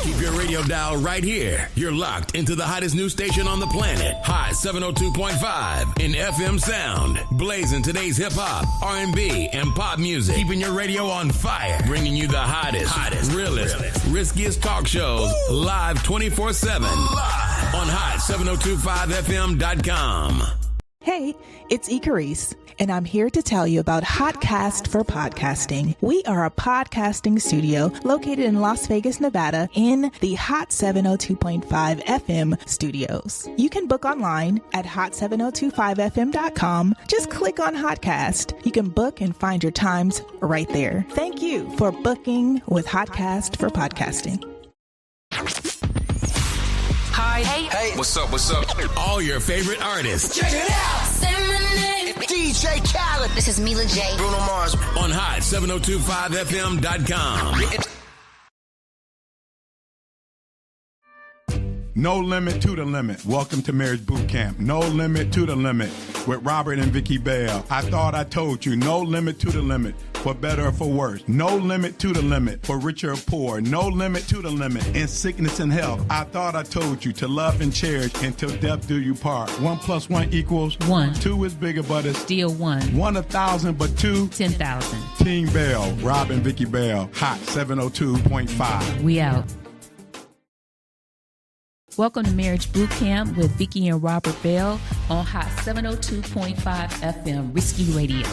Keep your radio dial right here. You're locked into the hottest news station on the planet. Hot 702.5 in FM sound. Blazing today's hip-hop, R&B, and pop music. Keeping your radio on fire. Bringing you the hottest, realest, riskiest talk shows live 24/7 on hot7025fm.com. Hey, it's Icarice, and I'm here to tell you about Hotcast for Podcasting. We are a podcasting studio located in Las Vegas, Nevada, in the Hot 702.5 FM studios. You can book online at hot7025fm.com. Just click on Hotcast. You can book and find your times right there. Thank you for booking with Hotcast for Podcasting. Hi. Hey. What's up? All your favorite artists. Check it out. Say my name. DJ Khaled. This is Mila J. Bruno Mars. On hot7025fm.com. No limit to the limit. Welcome to Marriage Bootcamp. No limit to the limit with Robert and Vicky Bell. I thought I told you. No limit to the limit. For better or for worse. No limit to the limit. For richer or poor. No limit to the limit. In sickness and health. I thought I told you to love and cherish until death do you part. 1 + 1 = 1. 2 is bigger, but it's Still 1. 1 1,000, but 2 10,000. Team Bell. Rob and Vicky Bell. Hot 702.5. We out. Welcome to Marriage Bootcamp with Vicky and Robert Bell on Hot 702.5 FM, Risky Radio.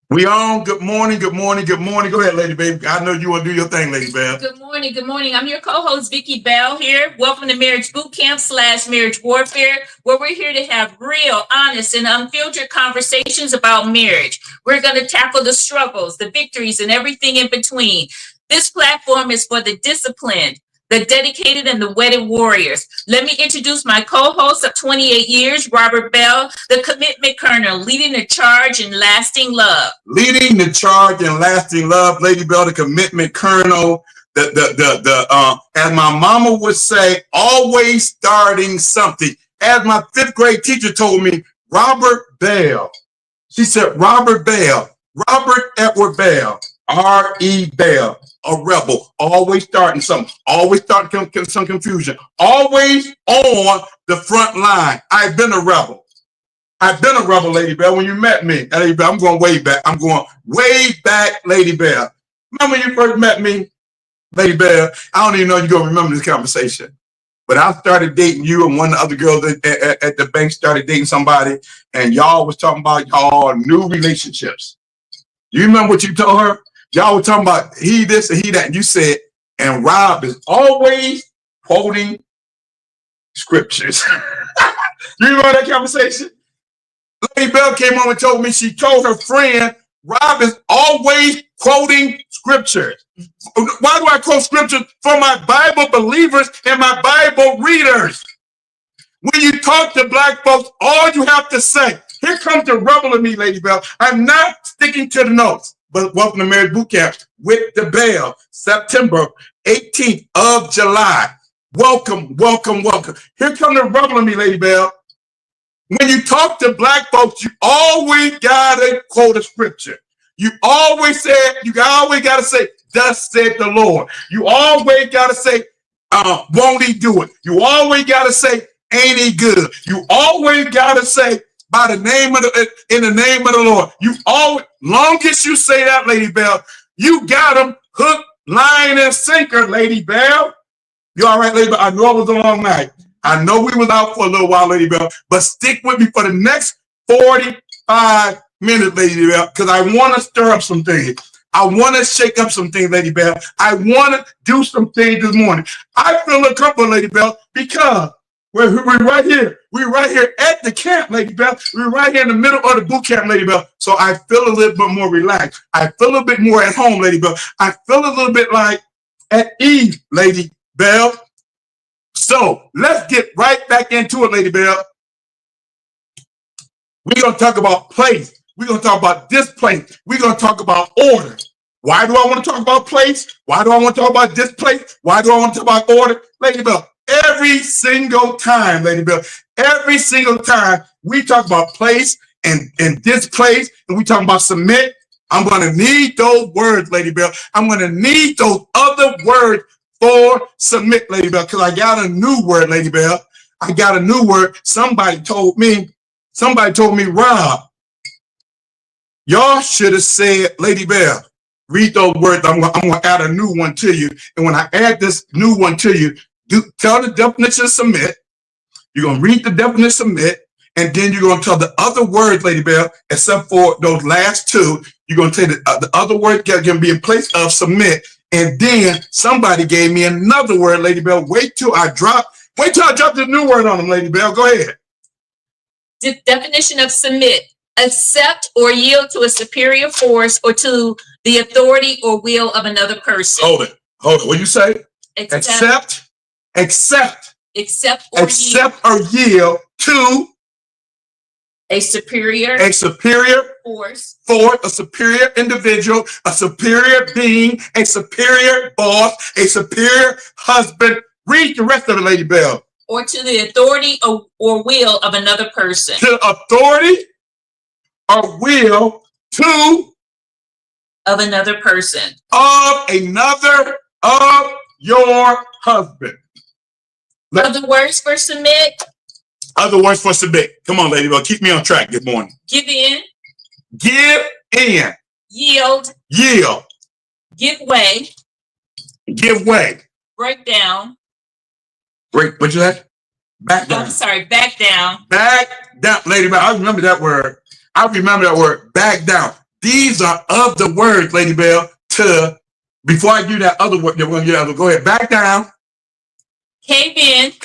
We on. Good morning. Go ahead, Lady Baby. I know you want to do your thing, Lady Bell. Good morning. I'm your co-host, Vicky Bell here. Welcome to Marriage Bootcamp / Marriage Warfare, where we're here to have real, honest, and unfiltered conversations about marriage. We're going to tackle the struggles, the victories, and everything in between. This platform is for the disciplined, the dedicated, and the wedded warriors. Let me introduce my co-host of 28 years, Robert Bell, the commitment colonel, leading the charge in lasting love. Leading the charge in lasting love, Lady Bell, the commitment colonel, as my mama would say, always starting something. As my 5th grade teacher told me, Robert Bell. She said, Robert Bell, Robert Edward Bell, R.E. Bell. A rebel, always starting something, always starting some confusion, always on the front line. I've been a rebel, Lady Bell. When you met me, Lady Bell, I'm going way back, Lady Bell. Remember when you first met me, Lady Bell? I don't even know you're going to remember this conversation, but I started dating you, and one of the other girls at the bank started dating somebody, and y'all was talking about y'all new relationships. You remember what you told her? Y'all were talking about he this and he that, and you said, and Rob is always quoting scriptures. You remember that conversation? Lady Bell came on and told me she told her friend, Rob is always quoting scriptures. Why do I quote scriptures? For my Bible believers and my Bible readers. When you talk to black folks, all you have to say, here comes the rebel in me, Lady Bell. I'm not sticking to the notes. But welcome to Marriage Bootcamp with the Bell, September 18th of July. Welcome. Here come the rebel in me, Lady Bell. When you talk to black folks, you always gotta quote a scripture. You always gotta say, thus said the Lord. You always gotta say, won't he do it? You always gotta say, ain't he good? You always gotta say, in the name of the Lord. You always, long as you say that, Lady Bell, you got them hook, line, and sinker, Lady Bell. You all right, Lady Bell? I know it was a long night. I know we was out for a little while, Lady Bell, but stick with me for the next 45 minutes, Lady Bell, because I want to stir up some things. I want to shake up some things, Lady Bell. I want to do some things this morning. I feel uncomfortable, Lady Bell, because we're right here. We're right here at the camp, Lady Bell. We're right here in the middle of the boot camp, Lady Bell. So I feel a little bit more relaxed. I feel a little bit more at home, Lady Bell. I feel a little bit like at ease, Lady Bell. So let's get right back into it, Lady Bell. We're going to talk about place. We're going to talk about displace. We're going to talk about order. Why do I want to talk about place? Why do I want to talk about displace? Why do I want to talk about order? Lady Bell, every single time, Lady Bell, every single time we talk about place and displace, and we talk about submit, I'm going to need those words, Lady Bell. I'm going to need those other words for submit, Lady Bell, because I got a new word, Lady Bell. I got a new word. Somebody told me, Rob, y'all should have said, Lady Bell, read those words. I'm going to add a new one to you. And when I add this new one to you, tell the definition of submit. You're going to read the definition of submit. And then you're going to tell the other words, Lady Bell, except for those last two. You're going to say the other word can be in place of submit. And then somebody gave me another word, Lady Bell. Wait till I drop the new word on them, Lady Bell. Go ahead. The definition of submit: accept or yield to a superior force or to the authority or will of another person. Hold it. What you say? Accept or yield to a superior force, a superior individual, a superior being, a superior boss, a superior husband. Read the rest of it, Lady Bell. Or to the authority or will of another person. To authority or will of another person. Of your husband. Other words for submit. Other words for submit. Come on, Lady Bell. Keep me on track. Good morning. Give in. Yield. Give way. Break down. What'd you say? Back down. I'm sorry, back down. Back down, Lady Bell. I remember that word. Back down. These are other words, Lady Bell, before I do that other word, go ahead. Back down. Cave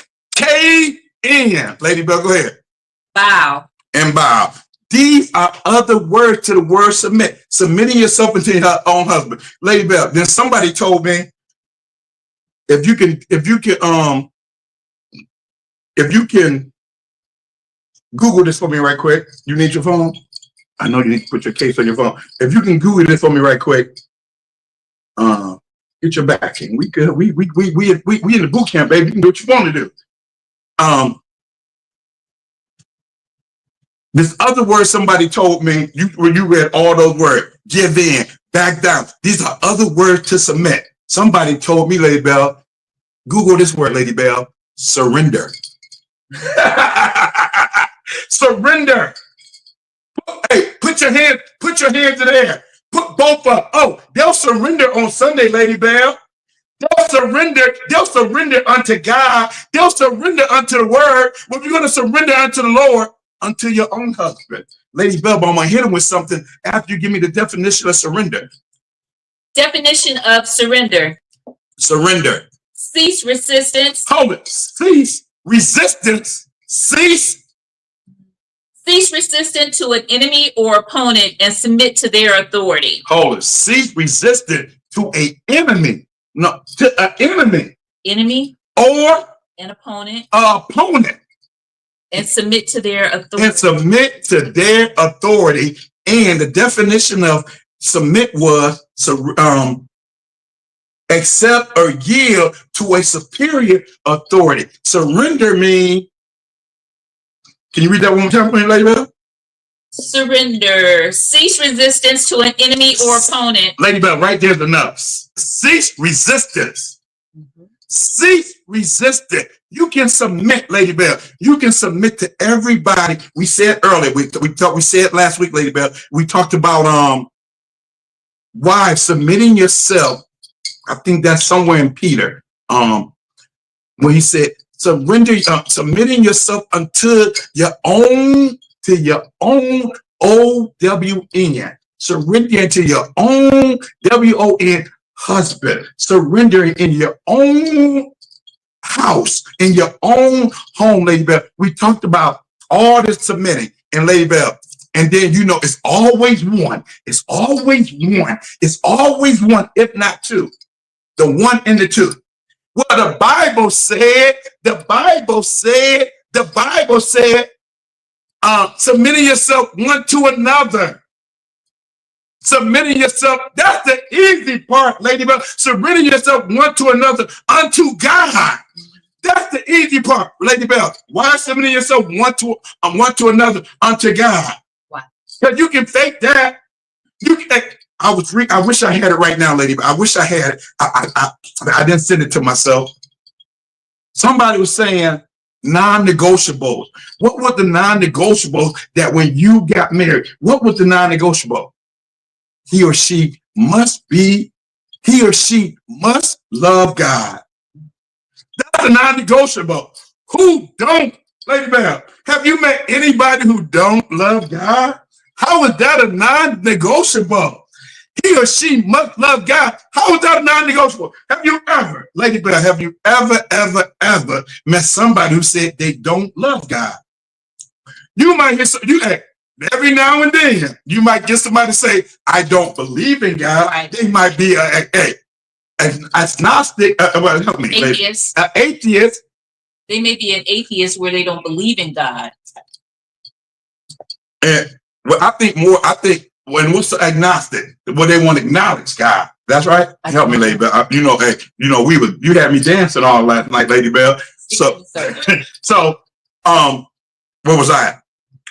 in. Lady Bell, go ahead. Bow. And bow. These are other words to the word submit. Submitting yourself into your own husband. Lady Bell, then somebody told me, if you can Google this for me right quick. You need your phone? I know you need to put your case on your phone. If you can Google this for me right quick, get your backing. We in the boot camp, baby. You can do what you want to do. This other word somebody told me, when you read all those words, give in, back down. These are other words to submit. Somebody told me, Lady Bell, Google this word, Lady Bell, surrender. Surrender. Hey, put your hands in the air. Put both up. Oh, they'll surrender on Sunday, Lady Bell. They'll surrender unto God. They'll surrender unto the word. But you're going to surrender unto the Lord, unto your own husband. Lady Bell, I'm going to hit him with something after you give me the definition of surrender. Definition of surrender. Surrender. Cease resistance. Hold it. Cease resistance. Cease resistance to an enemy or opponent and submit to their authority. Hold it. Cease resistance to an enemy. No, to an enemy. Enemy. Or an opponent. Opponent. And submit to their authority. And the definition of submit was accept or yield to a superior authority. Surrender means, can you read that one more time for me, Lady Bell? Surrender. Cease resistance to an enemy or opponent. Lady Bell, right there's enough. Cease resistance. Mm-hmm. Cease resistance. You can submit, Lady Bell. You can submit to everybody. We said earlier, we said last week, Lady Bell, we talked about wives submitting yourself. I think that's somewhere in Peter. When he said, submitting yourself unto your own OWN. Surrendering to your own WON husband. Surrendering in your own house, in your own home, Lady Bell. We talked about all this submitting, and Lady Bell. And then, it's always one. It's always one, if not two. The one and the two. Well, the Bible said, submitting yourself one to another. Submitting yourself, that's the easy part, Lady Bell. Submitting yourself one to another unto God. That's the easy part, Lady Bell. Why submitting yourself one to another unto God? Why? Because you can fake that. I wish I had it right now, lady, but I wish I had it. I didn't send it to myself. Somebody was saying non-negotiables. What was the non-negotiables that when you got married, what was the non-negotiable? He or she must love God. That's a non-negotiable. Who don't, Lady Bell? Have you met anybody who don't love God? How is that a non-negotiable? He or she must love God. How is that a non-negotiable? Have you ever, Lady Bell, have you ever met somebody who said they don't love God? You might hear every now and then, you might get somebody say, I don't believe in God. Right. They might be an agnostic, help me, atheist. An atheist. They may be an atheist where they don't believe in God. And I think when we're agnostic, well, they want to acknowledge God. That's right. Help me, Lady Bell. You had me dancing all last night, Lady Bell. So, where was I?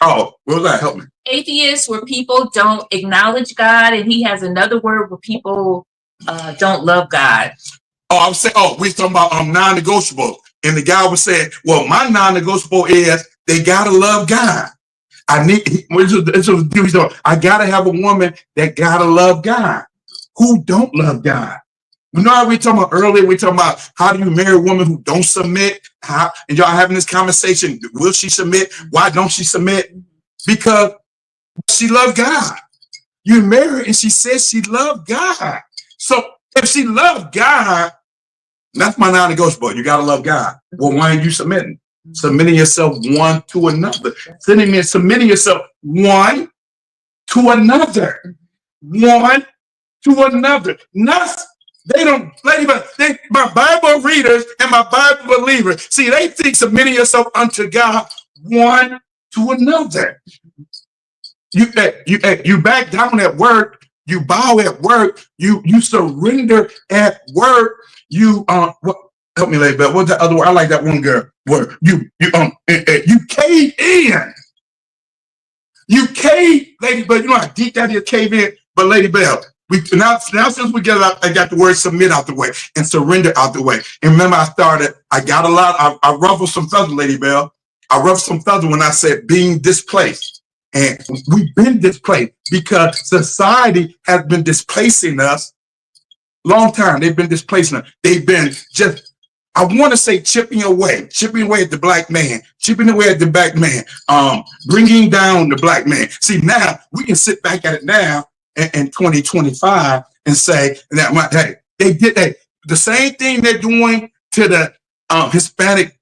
Oh, where was I? Help me. Atheists where people don't acknowledge God, and he has another word where people don't love God. Oh, I was saying, we're talking about non-negotiable. And the guy was saying, well, my non-negotiable is they gotta love God. I gotta have a woman that gotta love God. Who don't love God? You know how we talking about earlier? We talking about how do you marry a woman who don't submit? And y'all having this conversation. Will she submit? Why don't she submit? Because she loved God. You marry and she says she loved God. So if she loved God, that's my non-negotiable. You gotta love God. Well, why aren't you submitting? Submitting yourself one to another. Submitting yourself one to another. One to another. My Bible readers and my Bible believers, see, they think submitting yourself unto God one to another. You back down at work, you bow at work, you surrender at work, help me, Lady Bell. What's that other word? I like that one girl. Where you cave in. You cave, Lady Bell. You know how deep that is, cave in. But Lady Bell, now since we I got the word submit out the way and surrender out the way. And remember, I ruffled some feathers, Lady Bell. I ruffled some feathers when I said being displaced. And we've been displaced because society has been displacing us. Long time, they've been displacing us. They've been just, I want to say chipping away at the black man, chipping away at the black man, bringing down the black man. See, now we can sit back at it now in 2025 and say that, hey, they did the same thing they're doing to the Hispanic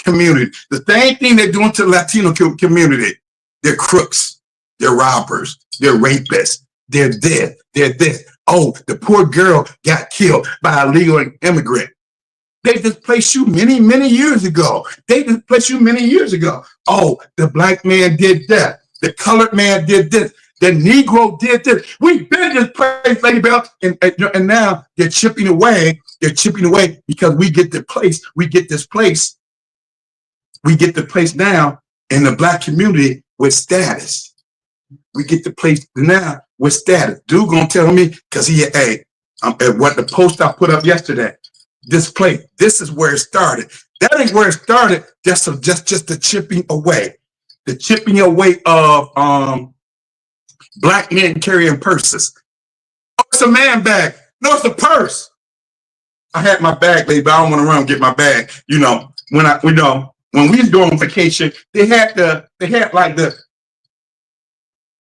community, the same thing they're doing to the Latino community. They're crooks, they're robbers, they're rapists, they're this. Oh, the poor girl got killed by a legal immigrant. They displaced you many, many years ago. Oh, the black man did that. The colored man did this. The Negro did this. We've been displaced, Lady Bell, and now they're chipping away. They're chipping away because we get this place now in the black community with status. We get the place now with status. Dude gonna tell me, because what the post I put up yesterday, this place, this is where it started. That ain't where it started, just the chipping away. The chipping away of black men carrying purses. Oh, it's a man bag. No, it's a purse. I had my bag, baby, but I don't want to run and get my bag. When we was going on vacation, they had like the,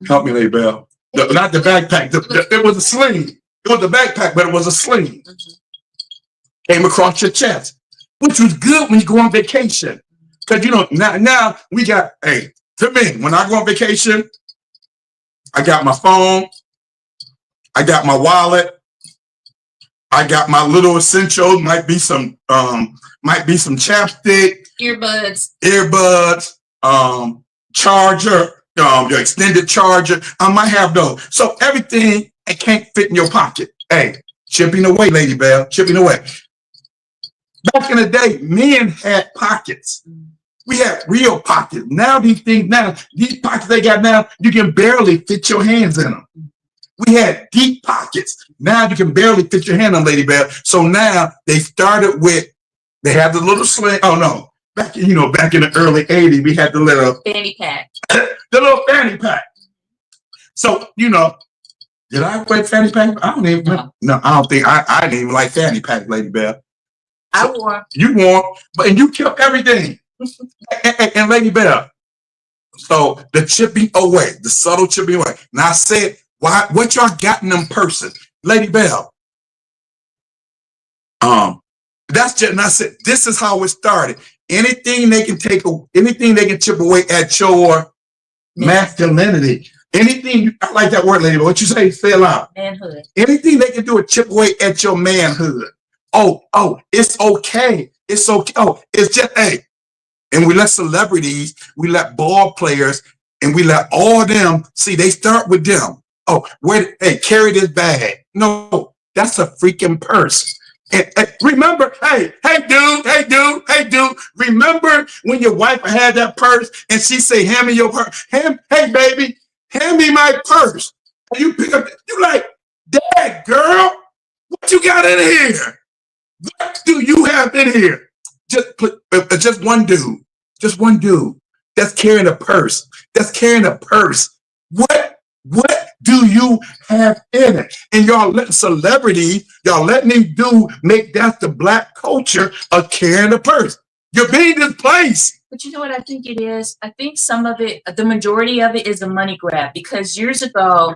help me, Lady Bell. Not the backpack. It was a sling. It was a backpack, but it was a sling. Came across your chest, which was good when you go on vacation. Because, now we got, to me, when I go on vacation, I got my phone, I got my wallet, I got my little essentials, might be some chapstick, earbuds, charger, your extended charger. I might have those. So everything it can't fit in your pocket. Hey, chipping away, Lady Bell, chipping away. Back in the day, men had pockets. We had real pockets. Now these pockets they got now, you can barely fit your hands in them. We had deep pockets. Now you can barely fit your hand on Lady Bell. So now they started with, they had the little sling. Oh no, back in the early 80s, we had the little fanny pack. The little fanny pack. So, did I wear fanny pack? I don't even no, I don't think I didn't even like fanny pack, Lady Bell. I wore. You wore, and you kept everything. and Lady Bell. So the chipping away, the subtle chipping away. Now I said, what y'all got in them purses? Lady Bell. That's just, and I said, this is how it started. Anything they can anything they can chip away at your masculinity. Anything, I like that word, Lady Bell. What you say? Say it loud. Manhood. Anything they can do to chip away at your manhood. Oh, it's okay. It's okay. Oh, it's just, hey. And we let celebrities, we let ball players, and we let all them, see, they start with them. Oh, hey, carry this bag. No, that's a freaking purse. And remember, hey, dude, remember when your wife had that purse and she say, hand me your purse. Hey, baby, hand me my purse. And you pick up, you like, Dad, girl, what you got in here? What do you have in here? Just one dude that's carrying a purse. What do you have in it? And y'all letting celebrities, y'all letting them make that the Black culture of carrying a purse. You're being displaced. But you know what I think it is? I think some of it, the majority of it is a money grab, because years ago,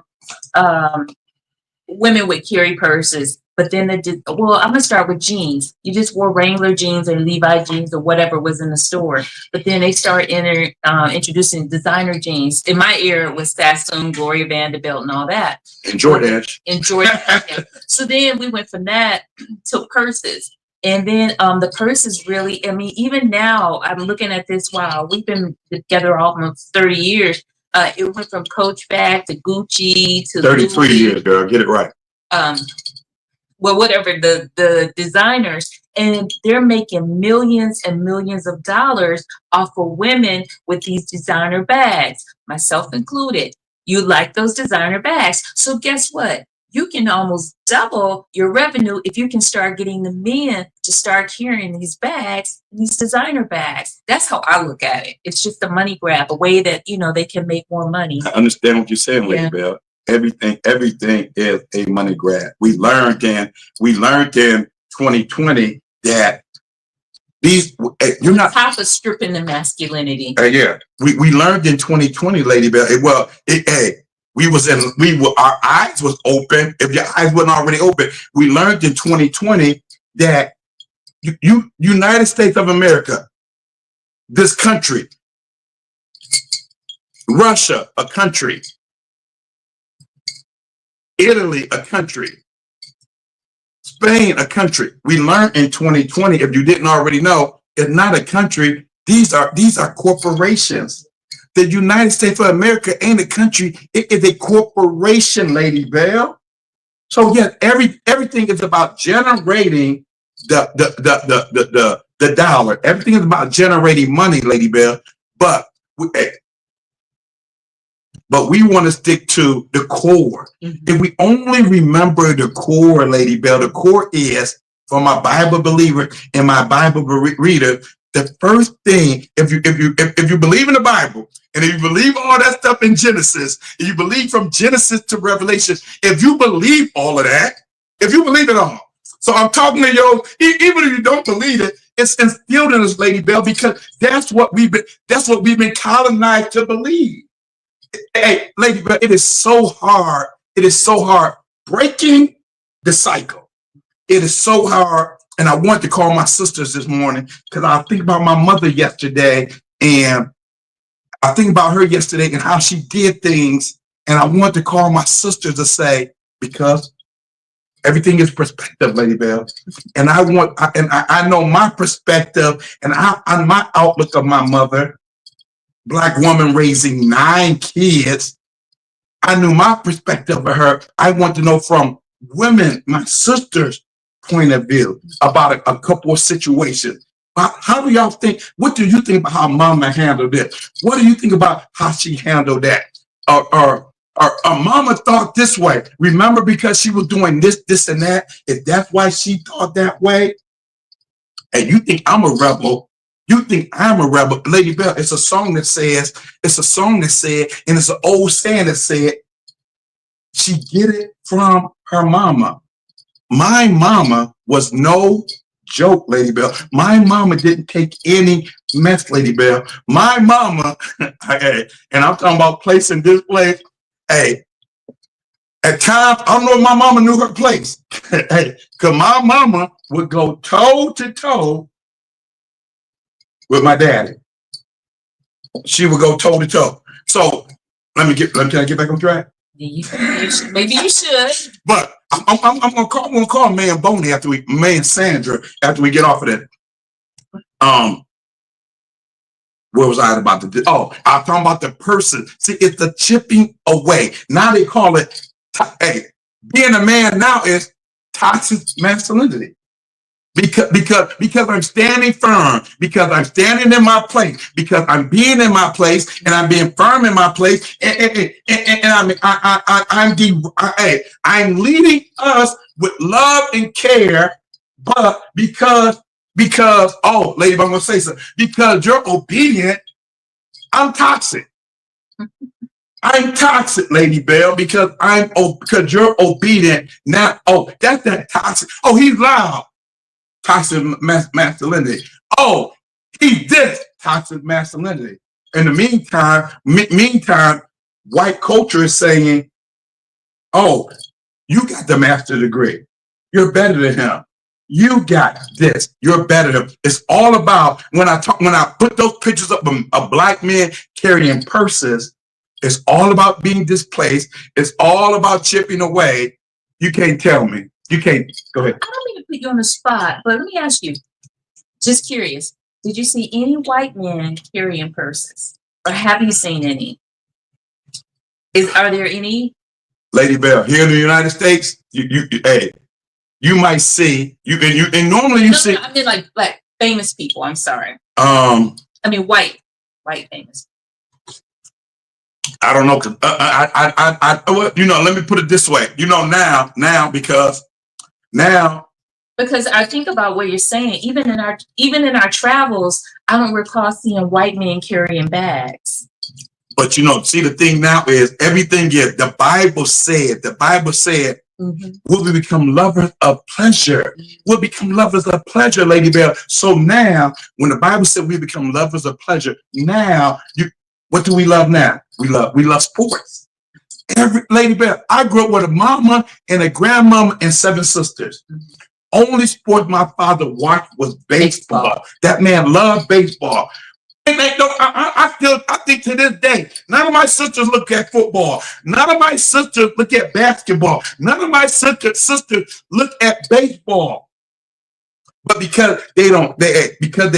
women would carry purses, but then I'm going to start with jeans. You just wore Wrangler jeans or Levi jeans or whatever was in the store. But then they start introducing designer jeans. In my era, it was Sassoon, Gloria Vanderbilt, and all that. And Jordan. So then we went from that to purses. And then the purses really, I mean, even now, I'm looking at this, wow, we've been together almost 30 years. It went from Coach bag to Gucci to 33 Louis. years, girl. Get it right. Whatever the designers, and they're making millions and millions of dollars off of women with these designer bags, myself included. You like those designer bags. So guess what? You can almost double your revenue if you can start getting the men to start carrying these bags, these designer bags. That's how I look at it. It's just a money grab, a way that, they can make more money. I understand what you're saying, Lady Bell. Everything is a money grab. We learned in 2020 that you're not top of stripping the masculinity. We learned in 2020, Lady Bell. Our eyes was open. If your eyes weren't already open, we learned in 2020 that United States of America, this country, Russia, a country, Italy, a country, Spain, a country. We learned in 2020, if you didn't already know, it's not a country. These are corporations. The United States of America ain't a country. It is a corporation, Lady Bell. So yes, everything is about generating the dollar. Everything is about generating money, Lady Bell. But we want to stick to the core. Mm-hmm. If we only remember the core, Lady Bell, the core is, for my Bible believer and my Bible reader, the first thing, if you believe in the Bible, and if you believe all that stuff in Genesis, and you believe from Genesis to Revelation, if you believe all of that, if you believe it all. So I'm talking to you, even if you don't believe it, it's instilled in us, Lady Bell, because that's what we've been colonized to believe. Hey, Lady Bell, it is so hard. It is so hard breaking the cycle. It is so hard. And I want to call my sisters this morning because I think about my mother yesterday, and I think about her yesterday and how she did things. And I want to call my sisters to say, because everything is perspective, Lady Bell. And I know my perspective and my outlook of my mother, Black woman raising 9 kids. I knew my perspective of her. I want to know from women, my sisters' point of view about a couple of situations. How do y'all think? What do you think about how Mama handled it? What do you think about how she handled that? Or Our mama thought this way. Remember, because she was doing this, and that. If that's why she thought that way, and you think I'm a rebel, you think I'm a rebel. Lady Bell, it's a song that said, and it's an old saying that said, she get it from her mama. My mama was no joke, Lady Bell. My mama didn't take any mess, Lady Bell. My mama, hey, and I'm talking about place and this place. Hey, at times, I don't know if my mama knew her place. Hey, because my mama would go toe to toe with my daddy. She would go toe to toe. So can I get back on track? Maybe you should. But I'm gonna call Man Boney Man Sandra after we get off of that. Where was I about to do? Oh, I'm talking about the person. See, it's the chipping away. Now they call it, hey, being a man now is toxic masculinity. Because I'm standing firm, because I'm standing in my place, because I'm being in my place, and I'm being firm in my place, and I'm leading us with love and care, but because oh, lady, I'm gonna say something. Because you're obedient, I'm toxic. I'm toxic, Lady Bell, because you're obedient. Now, oh, that's that toxic. Oh, he's loud. Toxic masculinity. Oh, he's this toxic masculinity. In the meantime, white culture is saying, oh, you got the master's degree. You're better than him. You got this. You're better than him. It's all about when I put those pictures up of black men carrying purses, it's all about being displaced. It's all about chipping away. You can't tell me. You can't. Go ahead. I don't mean to put you on the spot, but let me ask you, just curious, did you see any white men carrying purses? Or have you seen any? Are there any? Lady Bell, here in the United States, you might see, and normally you see. No, I mean like famous people, I'm sorry. I mean white famous. I don't know. Let me put it this way. Because I think about what you're saying. Even in our travels, I don't recall seeing white men carrying bags. But see, the thing now is everything is the Bible said. Mm-hmm. We'll become lovers of pleasure. We'll become lovers of pleasure, Lady Bell. So now, when the Bible said we become lovers of pleasure, now what do we love now? We love sports. Lady Bell, I grew up with a mama and a grandmama and 7 sisters. Mm-hmm. Only sport my father watched was baseball. That man loved baseball. I think to this day, none of my sisters look at football. None of my sisters look at basketball. None of my sisters look at baseball. But because they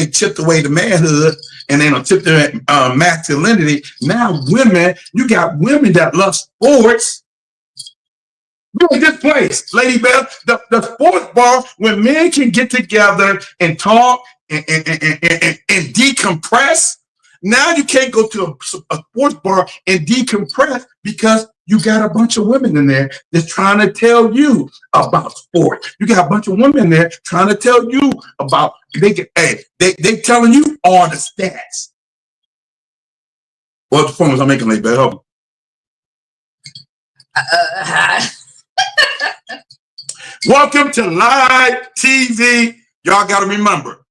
chipped away the manhood and they don't chip their masculinity, now you got women that love sports. Look at this place, Lady Bell, the sports bar where men can get together and talk and decompress. Now you can't go to a sports bar and decompress because you got a bunch of women in there that's trying to tell you about sports. You got a bunch of women in there trying to tell you about they telling you all the stats. What performance I'm making, Lady Bell? Help me. Welcome to live TV. Y'all got to remember,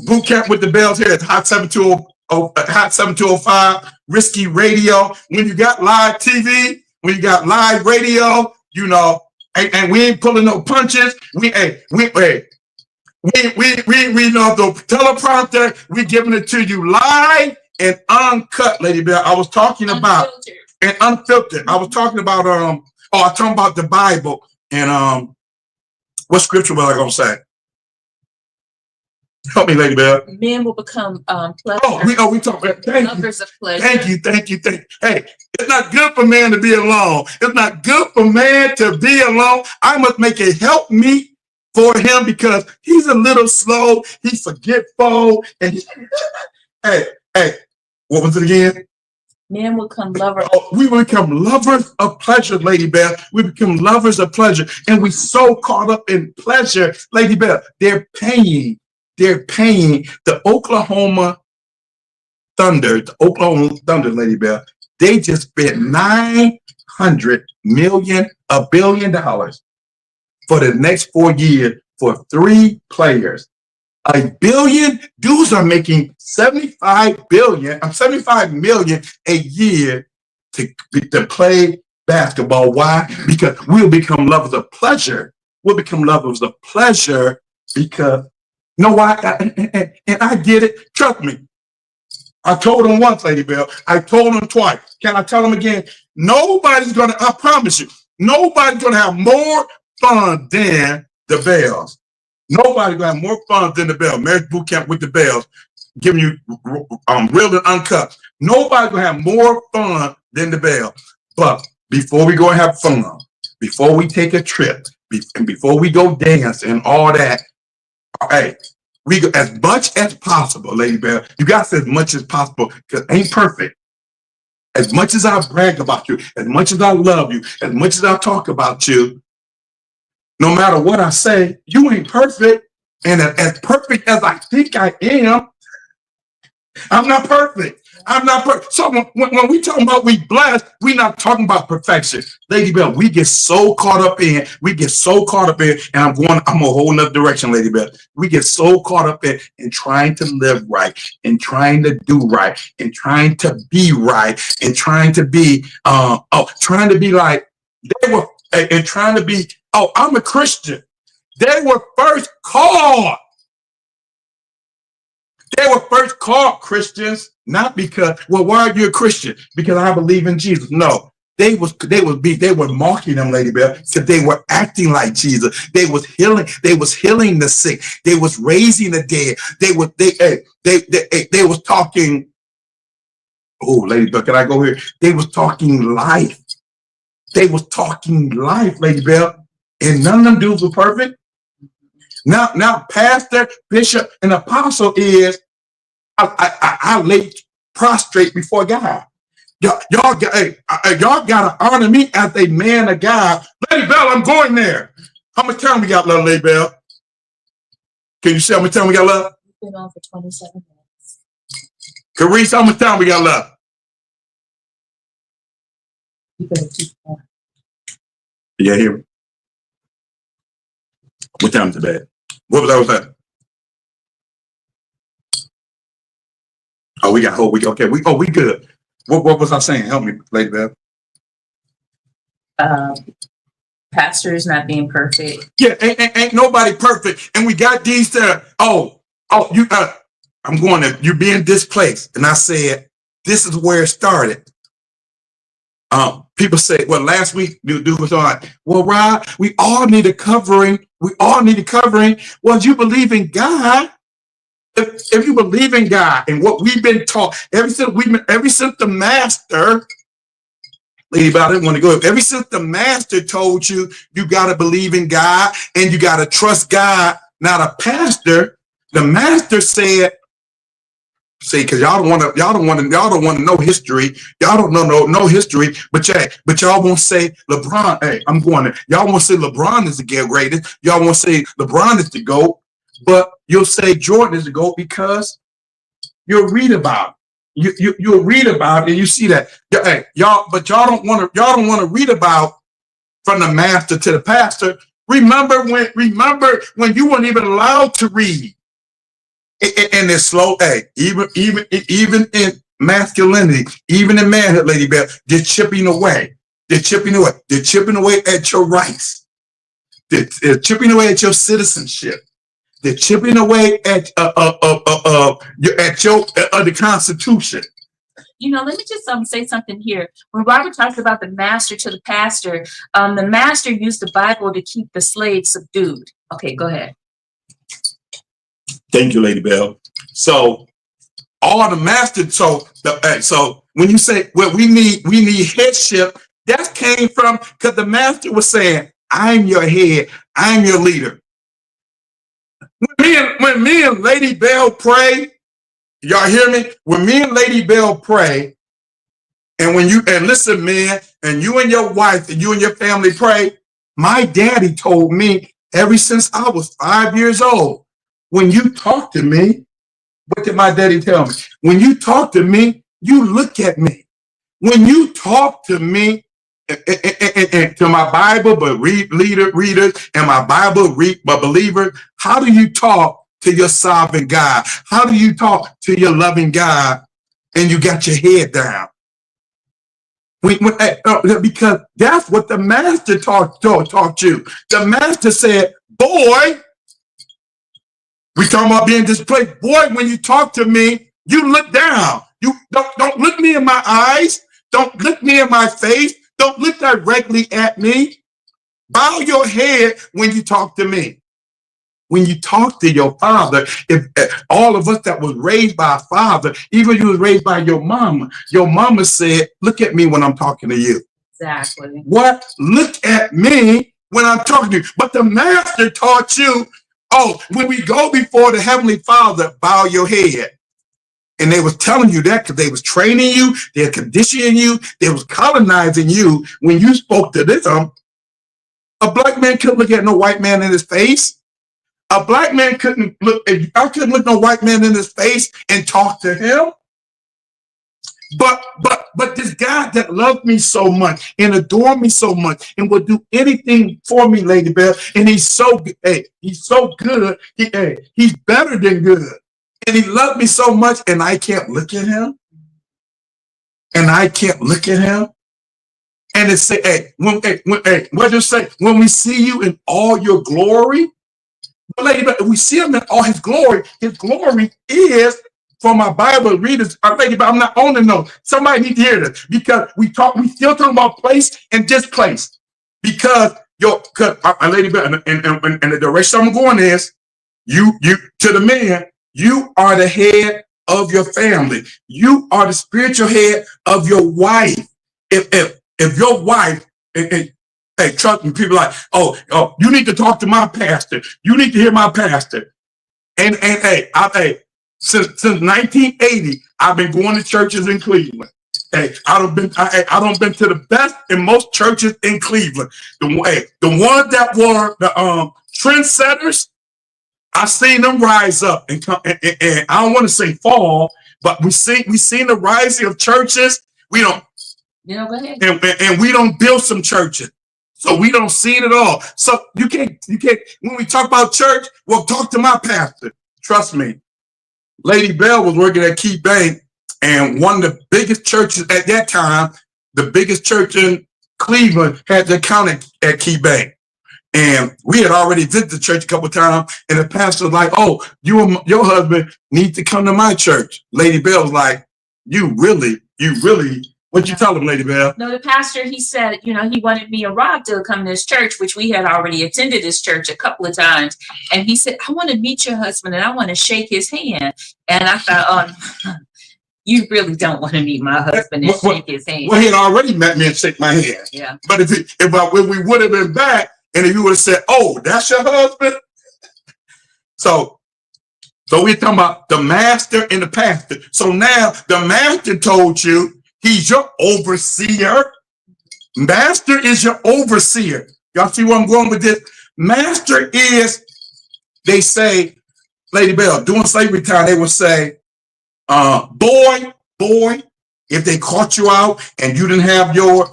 Bootcamp with the Bells here at Hot 7205 Risky Radio. When you got live TV, when you got live radio, and we ain't pulling no punches. We know the teleprompter. We giving it to you live and uncut, Lady Bell. I was talking about and unfiltered. I was talking about I'm talking about the Bible and what scripture was I gonna say? Help me, Lady Bell. Men will become pleasure. We talk about lovers of pleasure. Thank you. Hey, it's not good for man to be alone. It's not good for man to be alone. I must make a help meet for him because he's a little slow. He's forgetful. And hey, what was it again? Men will become lovers. We become lovers of pleasure, Lady Bell. We become lovers of pleasure. And we so caught up in pleasure, Lady Bell. They're paying the Oklahoma Thunder, Lady Bell. They just spent $900 million, $1 billion for the next 4 years for 3 players. $1 billion. Dudes are making $75 million a year to play basketball. Why? Because we'll become lovers of pleasure. We'll become lovers of pleasure because, you know why? And I get it. Trust me. I told them once, Lady Bell. I told them twice. Can I tell them again? I promise you, nobody's going to have more fun than the Bells. Nobody's going to have more fun than the Bells. Marriage Boot Camp with the Bells, giving you real and uncut. Nobody's going to have more fun than the Bells. But before we go and have fun, before we take a trip, and before we go dance and all that, hey, we go as much as possible, Lady Bell. You got to say as much as possible because it ain't perfect. As much as I brag about you, as much as I love you, as much as I talk about you, no matter what I say, you ain't perfect. And as perfect as I think I am, I'm not perfect. I'm not perfect. So when we talking about we blessed, we're not talking about perfection. Lady Bell, we get so caught up in, and I'm a whole nother direction, Lady Bell. We get so caught up in trying to live right, and trying to do right, and trying to be right, and trying to be like they were, and trying to be, I'm a Christian. They were first called. They were first called Christians, not because, well, why are you a Christian? Because I believe in Jesus. No, they were mocking them, Lady Bell, because they were acting like Jesus. They was healing the sick. They was raising the dead. They was talking. Oh, Lady Bell, can I go here? They was talking life. They was talking life, Lady Bell, and none of them dudes were perfect. Now, pastor, bishop, and apostle is I lay prostrate before God. Y'all got to honor me as a man of God. Lady Bell, I'm going there. How much time we got left, Lady Bell? Can you see how much time we got left? We've been on for 27 minutes. Carice, how much time we got left? You better keep going. Yeah, here. What time is it, bad? What was I saying? Oh, we got whole week. Okay, we good. What was I saying? Help me, Lady Bell. Pastors not being perfect. Yeah, ain't nobody perfect, and we got these. You're being displaced, and I said this is where it started. People say, well, last week dude was on. Well, Rob, we all need a covering. Well, you believe in God. If you believe in God and what we've been taught, ever since the master, Lady Bell, I didn't want to go. Ever since the master told you, you got to believe in God and you got to trust God, not a pastor. The master said, because y'all don't want to know history. Y'all don't know no history, but y'all won't say LeBron. Hey, I'm going there. Y'all won't say LeBron is the greatest. Y'all won't say LeBron is the GOAT, but you'll say Jordan is the GOAT because you'll read about it. You'll read about it and you see that. Hey, y'all don't want to read about from the master to the pastor. Remember when you weren't even allowed to read. And it's slow, even in masculinity, even in manhood, Lady Bell, they're chipping away. They're chipping away at your rights. They're chipping away at your citizenship. They're chipping away at the Constitution. You know, let me just say something here. When Robert talks about the master to the pastor, the master used the Bible to keep the slaves subdued. Okay, go ahead. Thank you, Lady Bell. So all the master, so when you say, well, we need headship, that came from because the master was saying, I'm your head, I'm your leader. When me and Lady Bell pray, y'all hear me? When me and Lady Bell pray, And listen, man, and you and your wife and you and your family pray. My daddy told me ever since I was 5 years old, when you talk to me, what did my daddy tell me? When you talk to me, you look at me. When you talk to me, and to my Bible, but readers and my Bible but believers, how do you talk to your sovereign God? How do you talk to your loving God and you got your head down? Because that's what the master taught you. The master said, boy, we talking about being displaced. Boy, when you talk to me, you look down. You don't look me in my eyes. Don't look me in my face. Don't look directly at me. Bow your head when you talk to me. When you talk to your father, if all of us that was raised by a father, even if you was raised by your mama said, look at me when I'm talking to you. Exactly. What? Look at me when I'm talking to you. But the master taught you, when we go before the Heavenly Father, bow your head. And they was telling you that because they was training you, they're conditioning you, they was colonizing you. When you spoke to them, a black man couldn't look at no white man in his face. A black man couldn't look, I couldn't look no white man in his face and talk to him. But this God that loved me so much and adored me so much and would do anything for me, Lady Bell, and he's so good. He's better than good. And he loved me so much, and I can't look at him. And I can't look at him. And it say, what does it say? When we see you in all your glory, we see him in all his glory is, for my Bible readers, I'm not on the note. Somebody need to hear this because we still talking about place and displace. Because Lady Bell, and the direction I'm going is, you to the man, you are the head of your family. You are the spiritual head of your wife. If your wife, hey, trust me, people are like, oh, you need to talk to my pastor. You need to hear my pastor. And since 1980, I've been going to churches in Cleveland. Hey, I don't been to the best in most churches in Cleveland. The ones that were the trendsetters, I seen them rise up and come, and I don't want to say fall, but we seen the rising of churches. We don't, go ahead. And we don't build some churches, so we don't see it at all. So you can't. When we talk about church, well, talk to my pastor. Trust me, Lady Bell was working at Key Bank, and one of the biggest churches at that time, the biggest church in Cleveland, had the account at Key Bank. And we had already visited the church a couple of times, and the pastor was like, oh, you and your husband need to come to my church. Lady Bell was like, you really, what you tell him, Lady Bell? No, the pastor, he said, he wanted me and Rob to come to his church, which we had already attended his church a couple of times. And he said, I want to meet your husband and I want to shake his hand. And I thought, you really don't want to meet my husband and shake his hand. Well, he had already met me and shake my hand. Yeah. But if we would have been back, and if you would have said, oh, that's your husband? So we're talking about the master and the pastor. So now the master told you he's your overseer. Master is your overseer. Y'all see where I'm going with this? Master is, they say, Lady Bell, during slavery time, they would say, boy, if they caught you out and you didn't have your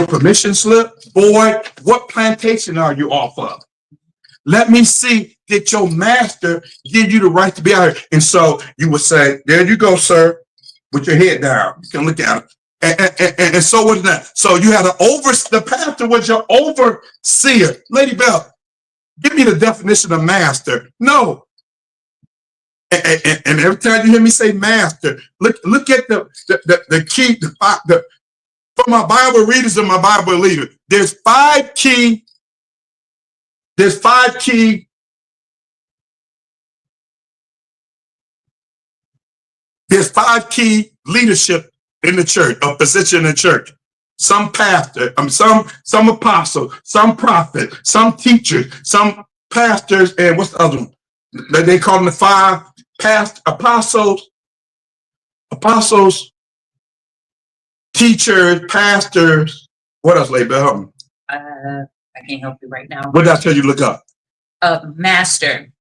permission slip, boy, what plantation are you off of? Let me see that your master give you the right to be out here. And so you would say, there you go, sir, with your head down. You can look at it. And so was that. So you had the pastor was your overseer. Lady Bell, give me the definition of master. No. And every time you hear me say master, look at the key, for my Bible readers and my Bible leaders, there's five key leadership in the church, a position in the church. Some pastor, some apostle, some prophet, some teacher, some pastors, and what's the other one? They call them the five apostles, teachers, pastors. What else, Lady Bell? I can't help you right now. What did I tell you to look up? Master.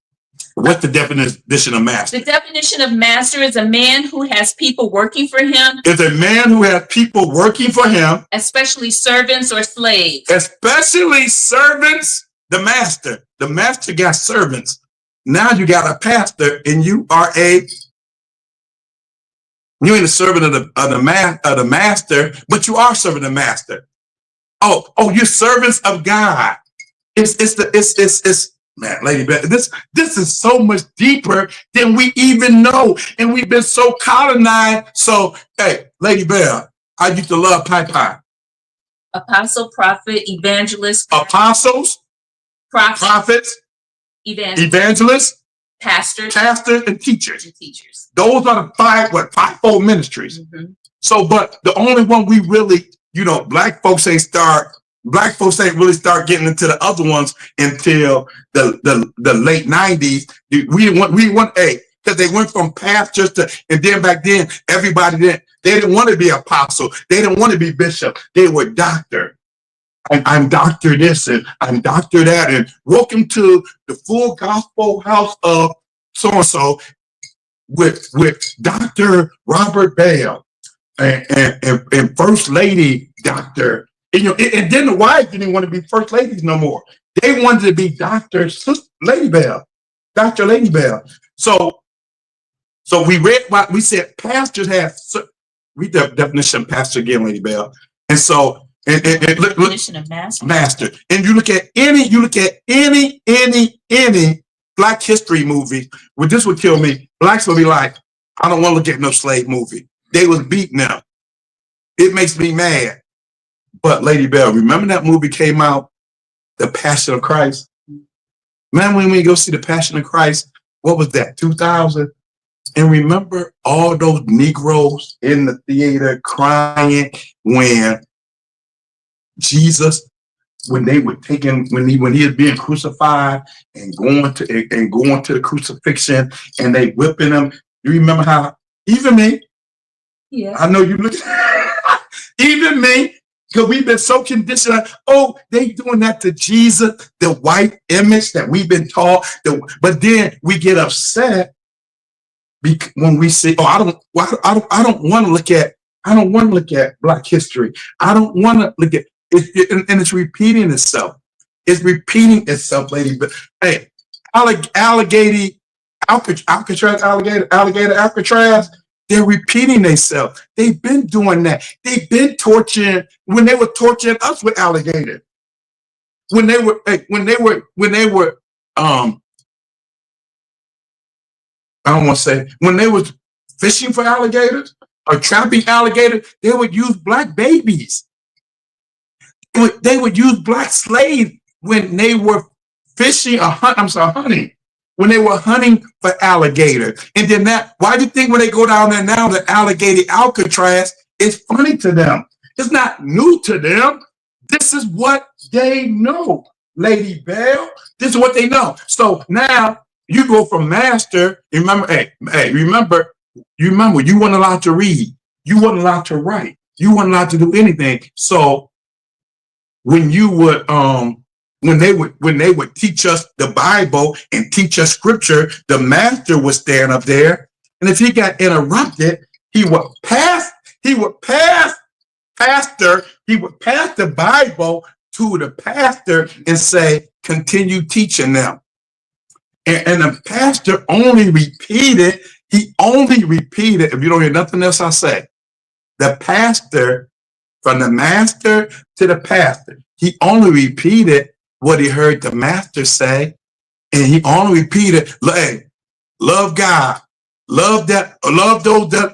What's the definition of master? The definition of master is a man who has people working for him. Is a man who has people working for him. Especially servants or slaves. Especially servants. The master. The master got servants. Now you got a pastor, and you ain't a servant of the master, but you are serving the master. Oh, you're servants of God. It's man, Lady Beth, this is so much deeper than we even know, and we've been so colonized. So, hey, Lady Bell, I used to love Pie. Apostle, prophet, evangelist. Apostles, prophets, evangelists, pastors, and teachers. Those are the fivefold ministries. Mm-hmm. So, but the only one we really, black folks ain't really start getting into the other ones until the late 90s. We want because they went from pastors to, and then back then everybody they didn't want to be apostle, they didn't want to be bishop, they were doctor. I'm doctor this and I'm doctor that, and welcome to the full gospel house of so and so with Dr. Robert Bell and First Lady Dr. And then the wives didn't want to be first ladies no more. They wanted to be Dr. Lady Bell, Dr. Lady Bell. So we read what we said. Pastors have. Read the definition of pastor again, Lady Bell. And so and look, definition of master. And you look at any Black history movie. Well, this would kill me. Blacks will be like, I don't want to look at no slave movie. They was beating them. It makes me mad. But Lady Bell, remember that movie came out, The Passion of Christ? Man, when we go see The Passion of Christ, what was that, 2000? And remember all those Negroes in the theater crying when Jesus, when he was being crucified and going to the crucifixion, and they whipping him. You remember how even me? Yeah. I know you look. Even me. Because we've been so conditioned. They doing that to Jesus, the white image that we've been taught. But then we get upset when we say, I don't want to look at Black history. I don't want to look at it, and it's repeating itself. It's repeating itself, lady. But hey, Alligator Alcatraz. They're repeating themselves. They've been doing that. They've been torturing when they were torturing us with alligator. When they were I don't want to say, when they was fishing for alligators or trapping alligators, they would use Black babies. They would use Black slaves when they were hunting. When they were hunting for alligator. And then why do you think when they go down there now, the alligator Alcatraz is funny to them? It's not new to them. This is what they know, Lady Bell. This is what they know. So now you go from master. Remember, remember, you weren't allowed to read. You weren't allowed to write. You weren't allowed to do anything. So when you would, when they would teach us the Bible and teach us scripture, the master would stand up there, and if he got interrupted, he would pass the Bible to the pastor and say, continue teaching them. And the pastor only repeated, if you don't hear nothing else I say, the pastor, from the master to the pastor, he only repeated what he heard the master say, and he only repeated, hey, love God, love those that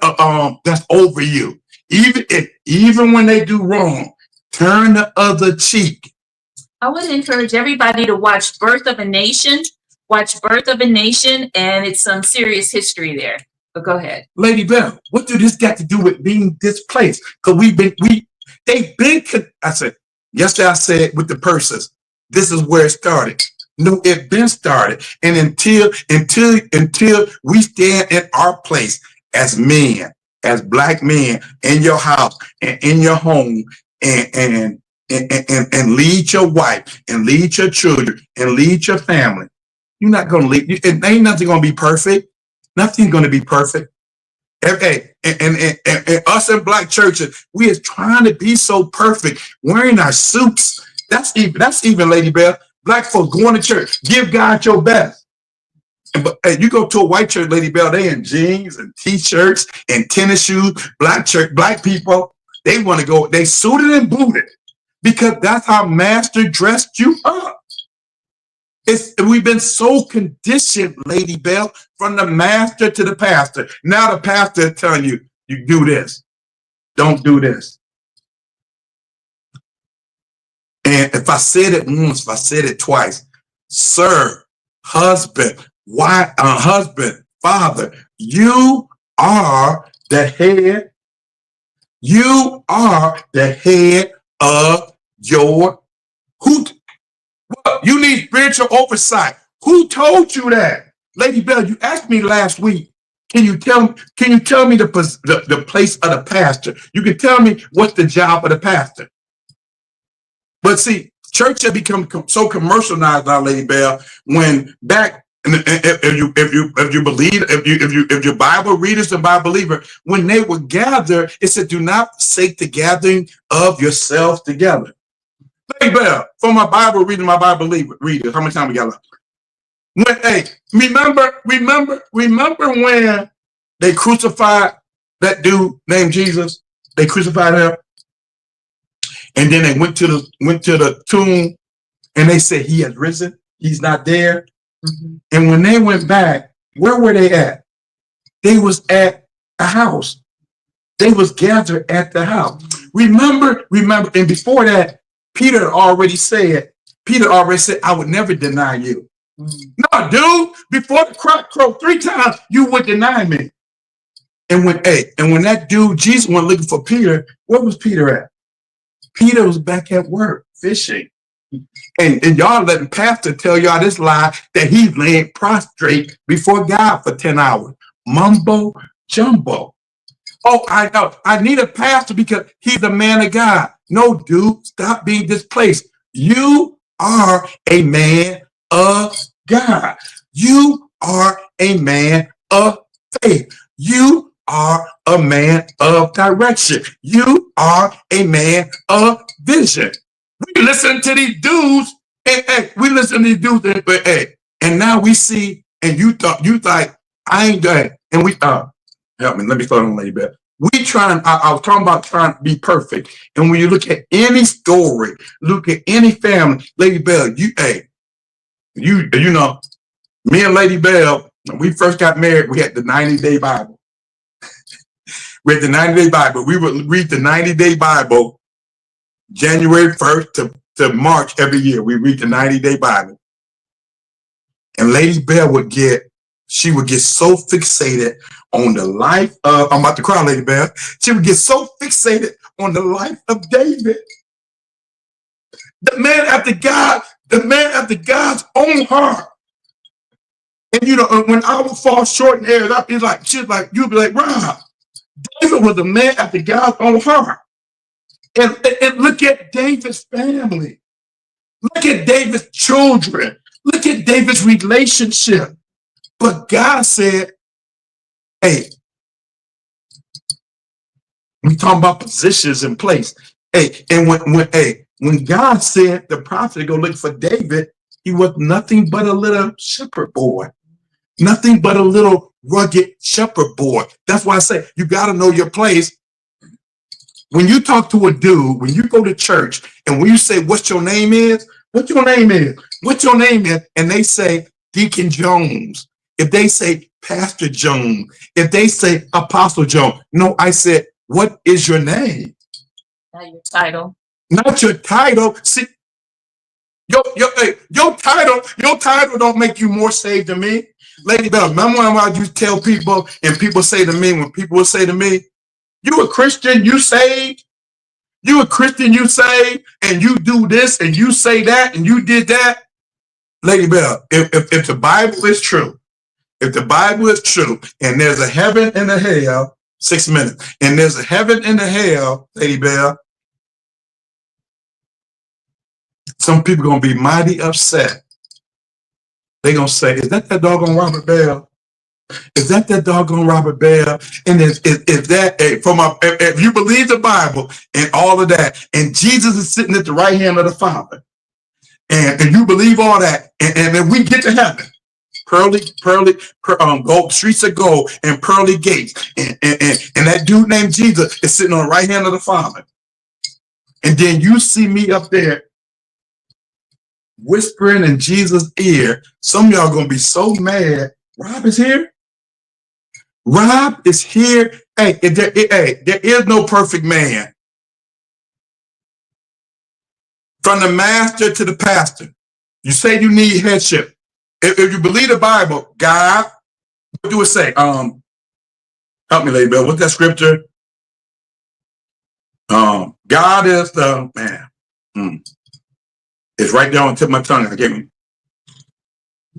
that's over you. Even when they do wrong, turn the other cheek. I would encourage everybody to watch Birth of a Nation. And it's some serious history there. But go ahead. Lady Bell, what do this got to do with being displaced? Because yesterday I said with the purses, this is where it started. No, it been started. And until we stand in our place as men, as black men in your house and in your home and lead your wife and lead your children and lead your family. You're not going to lead. It ain't nothing going to be perfect. Nothing's going to be perfect. Okay, and us in black churches, we is trying to be so perfect, wearing our suits. That's even, Lady Bell. Black folks going to church, give God your best. But you go to a white church, Lady Bell, they in jeans and t-shirts and tennis shoes. Black people, they want to go, they suited and booted because that's how master dressed you up. We've been so conditioned, Lady Bell, from the master to the pastor. Now the pastor is telling you, you do this, don't do this. And if I said it once, if I said it twice, sir, husband, wife, husband, father, you are the head. You are the head of your hoot. You need spiritual oversight. Who told you that? Lady Bell, you asked me last week, can you tell me the place of the pastor? You can tell me what's the job of the pastor. But see, church has become so commercialized now, Lady Bell, when back, if you believe, if your Bible readers and Bible believer, when they would gather, it said, do not forsake the gathering of yourselves together. Lady Bell, for my Bible reading, my Bible readers, how much time we got left? Remember when they crucified that dude named Jesus? They crucified him, and then they went to the tomb, and they said he has risen. He's not there. Mm-hmm. And when they went back, where were they at? They was at a house. They was gathered at the house. Remember, and before that, Peter already said, I would never deny you. Mm-hmm. No, dude, before the cock crowed 3 times, you would deny me. And when that dude, Jesus, went looking for Peter, where was Peter at? Peter was back at work, fishing. And y'all letting pastor tell y'all this lie that he's laying prostrate before God for 10 hours. Mumbo jumbo. Oh, I know. I need a pastor because he's a man of God. No, dude, stop being displaced. You are a man of God. You are a man of faith. You are a man of direction. You are a man of vision. We listen to these dudes, and now we see, and you thought, I ain't done. And we thought, help me, let me start on Lady Bell. I was talking about trying to be perfect. And when you look at any story, look at any family, Lady Bell, you know, me and Lady Bell, when we first got married, we had the 90-day Bible. We had the 90-day Bible. We would read the 90-day Bible January 1st to March every year. We read the 90-day Bible. And Lady Bell would get so fixated on the life of, I'm about to cry, Lady Bell. She would get so fixated on the life of David. The man after God's own heart. And you know, when I would fall short in areas, you'd be like, Rob, David was a man after God's own heart. And look at David's family. Look at David's children. Look at David's relationship. But God said, hey, we talking about positions in place. Hey, and when God said the prophet to go look for David, he was nothing but a little shepherd boy. Nothing but a little rugged shepherd boy. That's why I say you got to know your place. When you talk to a dude, when you go to church, and when you say, what's your name is? What's your name is? What's your name is? And they say, Deacon Jones. If they say, Pastor Jones. If they say, Apostle Jones. No, I said, what is your name? Not your title. Not your title. See, your title don't make you more saved than me. Lady Bell, remember when I used to tell people, and people say to me, when people would say to me, you a Christian, you saved? You a Christian, you saved, and you do this, and you say that, and you did that? Lady Bell, if the Bible is true, and there's a heaven and a hell, 6 minutes. And there's a heaven and a hell, Lady Bell. Some people are going to be mighty upset. They're going to say, is that doggone Robert Bell? Is that doggone Robert Bell? And is that, if you believe the Bible and all of that, and Jesus is sitting at the right hand of the Father, and you believe all that, and then we get to heaven, gold, streets of gold and pearly gates, and that dude named Jesus is sitting on the right hand of the Father, and then you see me up there whispering in Jesus' ear. Some of y'all gonna be so mad. Rob is here. Rob is here. Hey, there is no perfect man. From the master to the pastor. You say you need headship. If you believe the Bible, God, what do it say? Help me, Lady Bell. What's that scripture? God is the man. It's right there on the tip of my tongue. You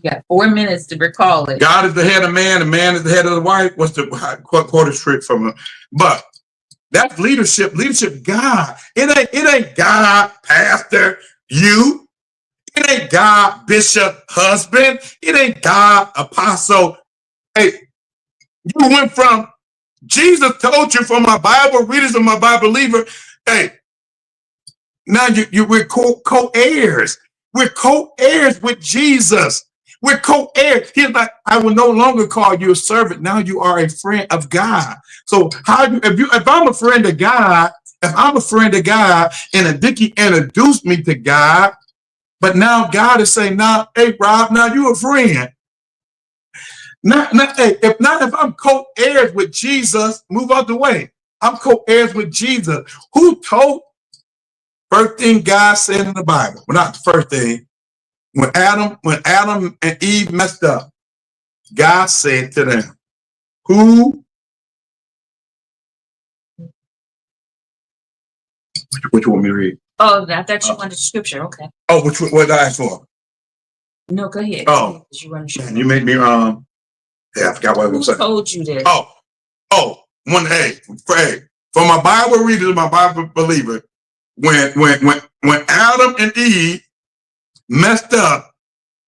got 4 minutes to recall it. God is the head of man, and man is the head of the wife. What's the quote trick from it? But that's leadership. Leadership, God. It ain't God, pastor, you. It ain't God, bishop, husband. It ain't God, apostle. Hey, you went from Jesus told you for my Bible readers and my Bible believer. Hey, now we're co-heirs. We're co-heirs with Jesus. We're co-heirs. He's like, I will no longer call you a servant. Now you are a friend of God. So if I'm a friend of God, and Vicky introduced me to God, but now God is saying, now, hey, Rob, now you a friend. If I'm co-heirs with Jesus, move out the way. I'm co-heirs with Jesus. Who told? First thing God said in the Bible, well, not the first thing. When Adam and Eve messed up, God said to them, who? Which one me read? Oh, I thought you wanted scripture. Okay. Oh, what did I ask for? No, go ahead. Oh, you made me yeah, I forgot what I was saying. Who told you this? For my Bible readers, my Bible believer, when Adam and Eve messed up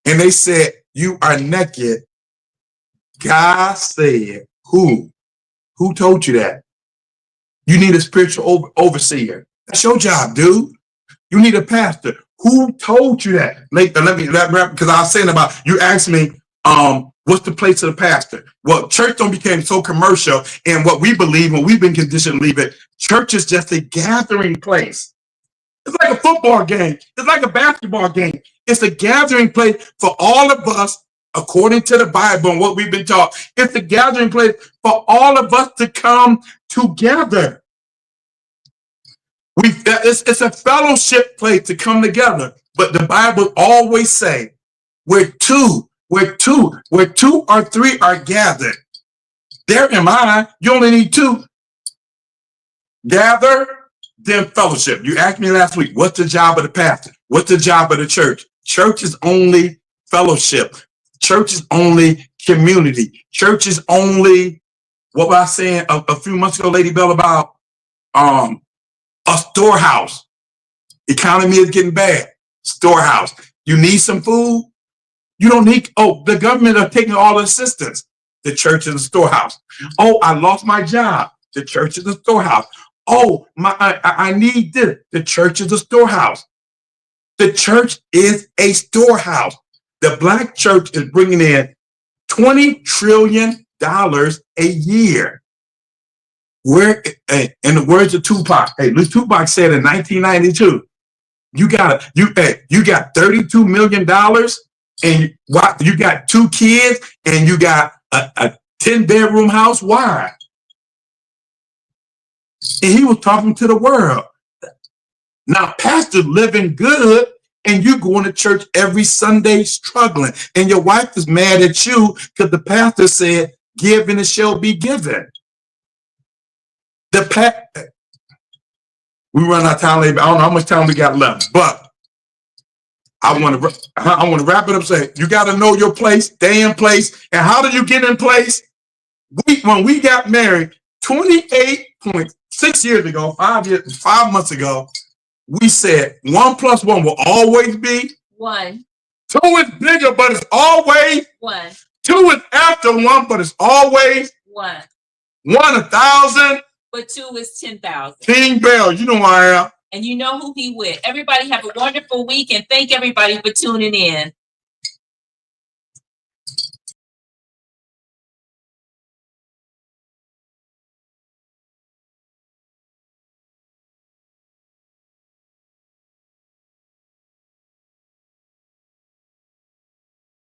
and they said, you are naked, God said, who told you that? You need a spiritual overseer. That's your job, dude. You need a pastor. Who told you that? Let me because I was saying about, you asked me, what's the place of the pastor? Well, church don't become so commercial, and what we believe, and we've been conditioned to believe it, church is just a gathering place. It's like a football game. It's like a basketball game. It's a gathering place for all of us, according to the Bible and what we've been taught. It's a gathering place for all of us to come together. It's a fellowship place to come together. But the Bible always say, where two or three are gathered, there am I. You only need two. Gather, then fellowship. You asked me last week, what's the job of the pastor? What's the job of the church? Church is only fellowship. Church is only community. Church is only, what was I saying a few months ago, Lady Bell, about a storehouse. Economy is getting bad. Storehouse. You need some food? You don't need, the government are taking all the assistance. The church is a storehouse. I lost my job. The church is a storehouse. I need this. The church is a storehouse. The church is a storehouse. The Black church is bringing in $20 trillion a year. Where, in the words of Tupac, Tupac said in 1992, you got $32 million, and you got 2 kids, and you got a 10-bedroom house. Why? And he was talking to the world. Now, pastor living good, and you going to church every Sunday struggling, and your wife is mad at you because the pastor said, "Give and it shall be given." We run out of time. I don't know how much time we got left, but I want to wrap it up. Say you got to know your place, stay in place, and how do you get in place? When we got married, 28.6 years ago, 5 months ago, we said 1 + 1 will always be 1. 2 is bigger, but it's always 1. 2 is after 1, but it's always 1. 1,000. But 2 is 10,000. King Bell, you know who I am. And you know who he with. Everybody have a wonderful week, and thank everybody for tuning in.